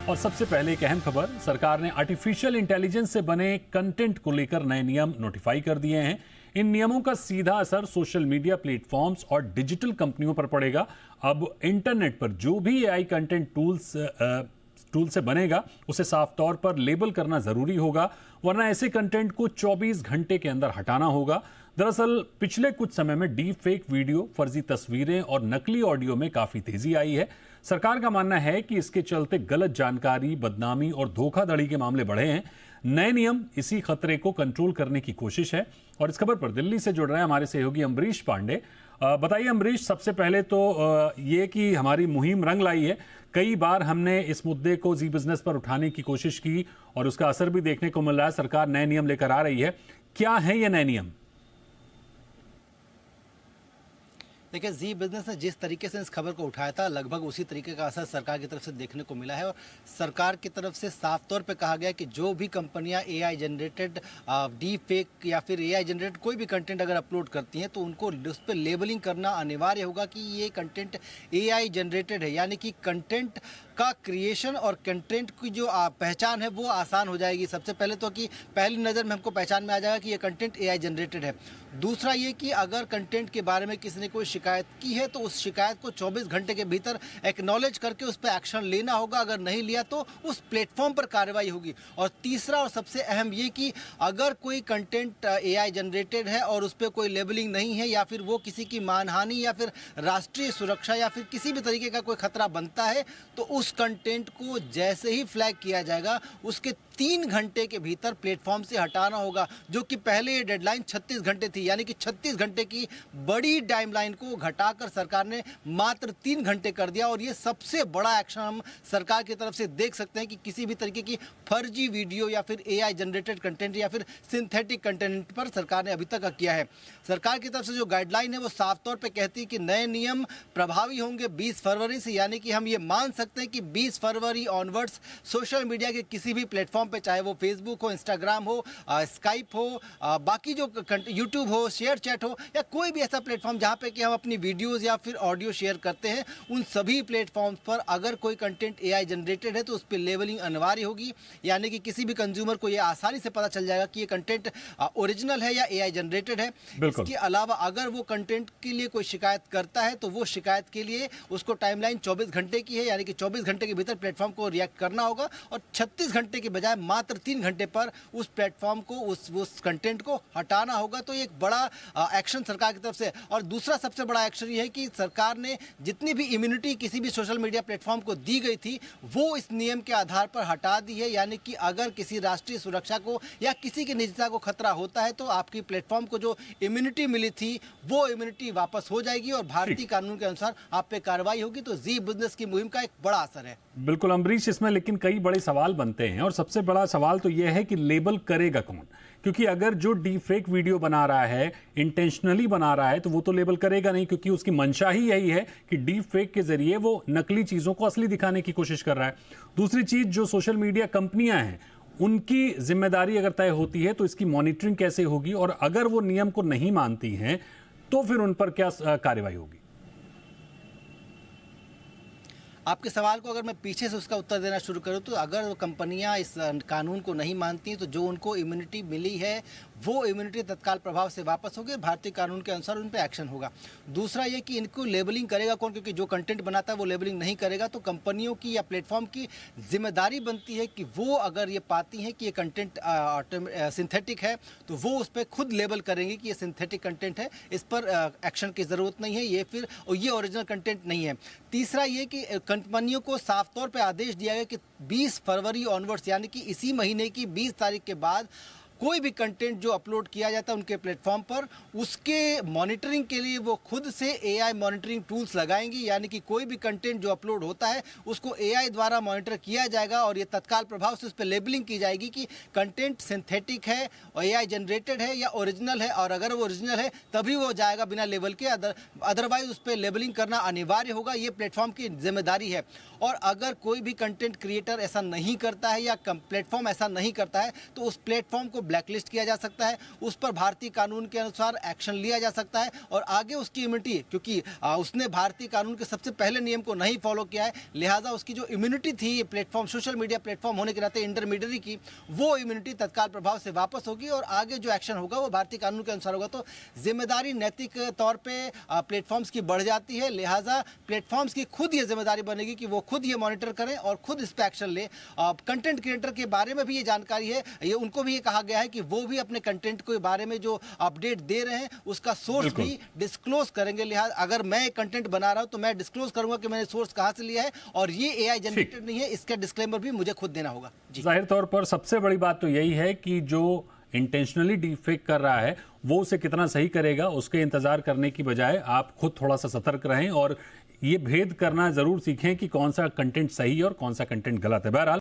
और सबसे पहले एक अहम खबर, सरकार ने आर्टिफिशियल इंटेलिजेंस से बने कंटेंट को लेकर नए नियम नोटिफाई कर दिए हैं। इन नियमों का सीधा असर सोशल मीडिया प्लेटफॉर्म्स और डिजिटल कंपनियों पर पड़ेगा। अब इंटरनेट पर जो भी एआई कंटेंट टूल से बनेगा उसे साफ तौर पर लेबल करना जरूरी होगा, वरना ऐसे कंटेंट को 24 घंटे के अंदर हटाना होगा। दरअसल पिछले कुछ समय में डीप फेक वीडियो, फर्जी तस्वीरें और नकली ऑडियो में काफी तेजी आई है। सरकार का मानना है कि इसके चलते गलत जानकारी, बदनामी और धोखाधड़ी के मामले बढ़े हैं। नए नियम इसी खतरे को कंट्रोल करने की कोशिश है। और इस खबर पर दिल्ली से जुड़ रहे हैं हमारे सहयोगी अमरीश पांडे। बताइए अमरीश, सबसे पहले तो ये कि हमारी मुहिम रंग लाई है। कई बार हमने इस मुद्दे को जी बिजनेस पर उठाने की कोशिश की और उसका असर भी देखने को मिल रहा है। सरकार नए नियम लेकर आ रही है। क्या है ये नए नियम? देखिए, जी बिजनेस ने जिस तरीके से इस खबर को उठाया था, लगभग उसी तरीके का असर सरकार की तरफ से देखने को मिला है। और सरकार की तरफ से साफ तौर पे कहा गया कि जो भी कंपनियां एआई जनरेटेड डीप फेक या फिर एआई जनरेटेड कोई भी कंटेंट अगर अपलोड करती हैं तो उनको उस पर लेबलिंग करना अनिवार्य होगा कि ये कंटेंट एआई जनरेटेड है। यानी कि कंटेंट का क्रिएशन और कंटेंट की जो पहचान है वो आसान हो जाएगी। सबसे पहले तो कि पहली नज़र में हमको पहचान में आ जाएगा कि ये कंटेंट एआई जनरेटेड है। दूसरा ये कि अगर कंटेंट के बारे में किसी ने कोई शिकायत की है तो उस शिकायत को 24 घंटे के भीतर एक्नॉलेज करके उस पर एक्शन लेना होगा। अगर नहीं लिया तो उस प्लेटफॉर्म पर कार्रवाई होगी। और तीसरा और सबसे अहम ये कि अगर कोई कंटेंट एआई जनरेटेड है और उस पर कोई लेबलिंग नहीं है या फिर वो किसी की मानहानि या फिर राष्ट्रीय सुरक्षा या फिर किसी भी तरीके का कोई खतरा बनता है तो उस कंटेंट को जैसे ही फ्लैग किया जाएगा उसके 3 घंटे के भीतर प्लेटफॉर्म से हटाना होगा। जो कि पहले ये डेडलाइन 36 घंटे थी। यानी कि 36 घंटे की बड़ी टाइमलाइन को घटाकर सरकार ने मात्र 3 घंटे कर दिया। और ये सबसे बड़ा एक्शन हम सरकार की तरफ से देख सकते हैं कि किसी भी तरीके की फर्जी वीडियो या फिर एआई जनरेटेड कंटेंट या फिर सिंथेटिक कंटेंट पर सरकार ने अभी तक किया है। सरकार की तरफ से जो गाइडलाइन है वो साफ तौर पर कहती है कि नए नियम प्रभावी होंगे 20 फरवरी से। यानी कि हम ये मान सकते हैं कि 20 फरवरी ऑनवर्ड्स सोशल मीडिया के किसी भी प्लेटफॉर्म पे, चाहे वो फेसबुक हो, इंस्टाग्राम हो, स्काइप हो, बाकी जो यूट्यूब हो, शेयर चैट हो या कोई भी ऐसा प्लेटफॉर्म जहाँ पे कि हम अपनी वीडियोस या फिर ऑडियो शेयर करते हैं, उन सभी प्लेटफॉर्म्स पर अगर कोई कंटेंट एआई जनरेटेड है तो उस पर लेबलिंग अनिवार्य होगी। यानी कि किसी भी कंज्यूमर को ये आसानी से पता चल जाएगा कि ये कंटेंट ओरिजिनल है या एआई जनरेटेड है। इसके अलावा अगर वो कंटेंट के लिए कोई शिकायत करता है तो वो शिकायत के लिए उसको टाइमलाइन 24 घंटे की है। यानी कि 24 घंटे के भीतर प्लेटफॉर्म को रिएक्ट करना होगा और 36 घंटे के बजाय मात्र 3 घंटे पर उस प्लेटफॉर्म को उस कंटेंट को हटाना होगा। तो ये एक बड़ा एक्शन सरकार की तरफ से। और दूसरा सबसे बड़ा एक्शन ये है कि सरकार ने जितनी भी इम्यूनिटी किसी भी सोशल मीडिया प्लेटफॉर्म को दी गई थी वो इस नियम के आधार पर हटा दी है। यानी कि अगर किसी राष्ट्रीय सुरक्षा को या किसी की निजता को खतरा होता है तो आपकी प्लेटफॉर्म को जो इम्यूनिटी मिली थी वो इम्यूनिटी वापस हो जाएगी और भारतीय कानून के अनुसार आप पे कार्रवाई होगी। तो जी बिजनेस की मुहिम का एक बड़ा असर है। बिल्कुल अमरीश, इसमें लेकिन कई बड़े सवाल बनते हैं और सबसे बड़ा सवाल तो यह है कि लेबल करेगा कौन? क्योंकि अगर जो डीप फेक वीडियो बना रहा है, इंटेंशनली बना रहा है, तो वो तो लेबल करेगा नहीं, क्योंकि उसकी मंशा ही यही है कि डीप फेक के जरिए वो नकली चीजों को असली दिखाने की कोशिश कर रहा है। दूसरी चीज, जो सोशल मीडिया कंपनियां हैं उनकी जिम्मेदारी अगर तय होती है तो इसकी मॉनिटरिंग कैसे होगी? और अगर वो नियम को नहीं मानती हैं तो फिर उन पर क्या कार्रवाई होगी? आपके सवाल को अगर मैं पीछे से उसका उत्तर देना शुरू करूं तो अगर कंपनियां इस कानून को नहीं मानती तो जो उनको इम्यूनिटी मिली है वो इम्यूनिटी तत्काल प्रभाव से वापस होगी। भारतीय कानून के अनुसार उन पर एक्शन होगा। दूसरा ये कि इनको लेबलिंग करेगा कौन? क्योंकि जो कंटेंट बनाता है वो लेबलिंग नहीं करेगा तो कंपनियों की या प्लेटफॉर्म की जिम्मेदारी बनती है कि वो अगर ये पाती हैं कि ये कंटेंट सिंथेटिक है तो वो उस पर खुद लेबल करेंगे कि ये सिंथेटिक कंटेंट है, इस पर एक्शन की ज़रूरत नहीं है, ये ओरिजिनल कंटेंट नहीं है। तीसरा ये कि कंपनियों को साफ तौर पे आदेश दिया गया कि 20 फरवरी ऑनवर्ड्स यानी कि इसी महीने की 20 तारीख के बाद कोई भी कंटेंट जो अपलोड किया जाता है उनके प्लेटफॉर्म पर उसके मॉनिटरिंग के लिए वो खुद से एआई मॉनिटरिंग टूल्स लगाएंगी। यानी कि कोई भी कंटेंट जो अपलोड होता है उसको एआई द्वारा मॉनिटर किया जाएगा और ये तत्काल प्रभाव से उस पर लेबलिंग की जाएगी कि कंटेंट सिंथेटिक है और एआई जनरेटेड है या ओरिजिनल है। और अगर वो ओरिजिनल है तभी वो जाएगा बिना लेबल के, अदरवाइज उस पर लेबलिंग करना अनिवार्य होगा। ये प्लेटफॉर्म की जिम्मेदारी है। और अगर कोई भी कंटेंट क्रिएटर ऐसा नहीं करता है या प्लेटफॉर्म ऐसा नहीं करता है तो उस प्लेटफॉर्म को ब्लैकलिस्ट किया जा सकता है, उस पर भारतीय कानून के अनुसार एक्शन लिया जा सकता है और आगे उसकी इम्यूनिटी, क्योंकि उसने भारतीय कानून के सबसे पहले नियम को नहीं फॉलो किया है, लिहाजा उसकी जो इम्यूनिटी थी ये प्लेटफॉर्म, सोशल मीडिया प्लेटफॉर्म होने के नाते इंटरमीडियरी की, वो इम्यूनिटी तत्काल प्रभाव से वापस होगी और आगे जो एक्शन होगा वो भारतीय कानून के अनुसार होगा। तो जिम्मेदारी नैतिक तौर पे प्लेटफॉर्म्स की बढ़ जाती है, लिहाजा प्लेटफॉर्म्स की खुद ये जिम्मेदारी बनेगी कि वो खुद ये मॉनिटर करें और खुद इस पे एक्शन ले। कंटेंट क्रिएटर के बारे में भी ये जानकारी है, ये उनको भी ये कहा गया है कि वो भी अपने कंटेंट के बारे में जो अपडेट दे रहे हैं उसका सोर्स भी डिस्क्लोज करेंगे। लिहाजा अगर मैं कंटेंट बना रहा हूं तो मैं डिस्क्लोज करूंगा कि मैंने सोर्स कहां से लिया है और ये एआई जनरेटेड नहीं है, इसका डिस्क्लेमर भी मुझे खुद देना होगा। जाहिर तौर पर सबसे बड़ी बात तो यही है कि जो इंटेंशनली डीफेक कर रहा है वो उसे कितना सही करेगा, उसके इंतजार करने की बजाय आप खुद थोड़ा सा सतर्क रहें और ये भेद करना जरूर सीखें कि कौन सा कंटेंट सही है और कौन सा कंटेंट गलत है। बहरहाल